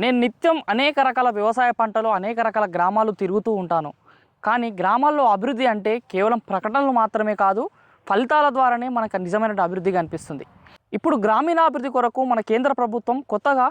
నేను నిత్యం అనేక రకాల వ్యవసాయ పంటలు అనేక రకాల గ్రామాలు తిరుగుతూ ఉంటాను. కానీ గ్రామాల్లో అభివృద్ధి అంటే కేవలం ప్రకటనలు మాత్రమే కాదు, ఫలితాల ద్వారానే మనకు నిజమైన అభివృద్ధి కనిపిస్తుంది. ఇప్పుడు గ్రామీణాభివృద్ధి కొరకు మన కేంద్ర ప్రభుత్వం కొత్తగా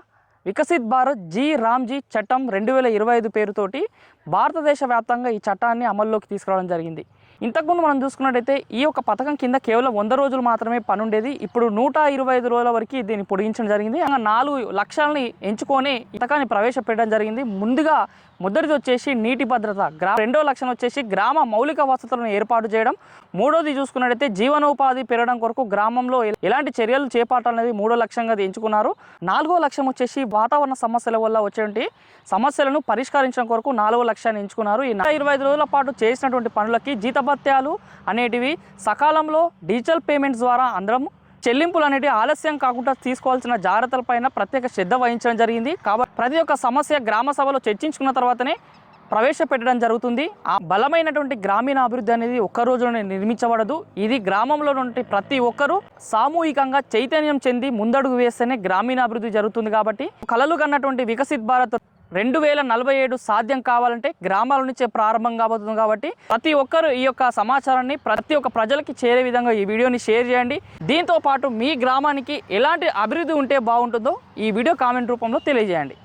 వికసిత్ భారత్ రామ్జీ చట్టం 2025 పేరుతోటి భారతదేశ వ్యాప్తంగా ఈ చట్టాన్ని అమల్లోకి తీసుకురావడం జరిగింది. ఇంతకుముందు మనం చూసుకున్నట్టయితే ఈ యొక్క పథకం కింద కేవలం 100 రోజులు మాత్రమే పని ఉండేది. ఇప్పుడు 125 రోజుల వరకు దీన్ని పొడిగించడం జరిగింది. 4 లక్ష్యాలని ఎంచుకొని ఈ పథకాన్ని ప్రవేశపెట్టడం జరిగింది. ముందుగా మొదటిది వచ్చేసి నీటి భద్రత, రెండో లక్ష్యం వచ్చేసి గ్రామ మౌలిక వసతులను ఏర్పాటు చేయడం, మూడోది చూసుకున్నట్టయితే జీవనోపాధి పెరగడం కొరకు గ్రామంలో ఎలాంటి చర్యలు చేపట్టాలనేది మూడో లక్ష్యంగా ఎంచుకున్నారు. 4వ లక్ష్యం వచ్చేసి వాతావరణ సమస్యల వల్ల వచ్చేటువంటి సమస్యలను పరిష్కరించడం కొరకు 4వ లక్ష్యాన్ని ఎంచుకున్నారు. ఈ 125 రోజుల పాటు చేసినటువంటి పనులకి జీతభత్యాలు అనేటివి సకాలంలో డిజిటల్ పేమెంట్స్ ద్వారా అందరం చెల్లింపులు అనేటివి ఆలస్యం కాకుండా తీసుకోవాల్సిన జాగ్రత్తలపైన ప్రత్యేక శ్రద్ధ వహించడం జరిగింది. కాబట్టి ప్రతి ఒక్క సమస్య గ్రామ సభలో చర్చించుకున్న తర్వాతనే ప్రవేశపెట్టడం జరుగుతుంది. ఆ బలమైనటువంటి గ్రామీణ అభివృద్ధి అనేది ఒక్క రోజులోనే నిర్మించబడదు. ఇది గ్రామంలో నుండి ప్రతి ఒక్కరూ సామూహికంగా చైతన్యం చెంది ముందడుగు వేస్తేనే గ్రామీణాభివృద్ధి జరుగుతుంది. కాబట్టి కలలు కన్నటువంటి వికసిత్ భారత్ 2047 సాధ్యం కావాలంటే గ్రామాల నుంచే ప్రారంభం కాబోతుంది. కాబట్టి ప్రతి ఒక్కరు ఈ యొక్క సమాచారాన్ని ప్రతి ఒక్క ప్రజలకి చేరే విధంగా ఈ వీడియోని షేర్ చేయండి. దీంతో పాటు మీ గ్రామానికి ఎలాంటి అభివృద్ధి ఉంటే బాగుంటుందో ఈ వీడియో కామెంట్ రూపంలో తెలియజేయండి.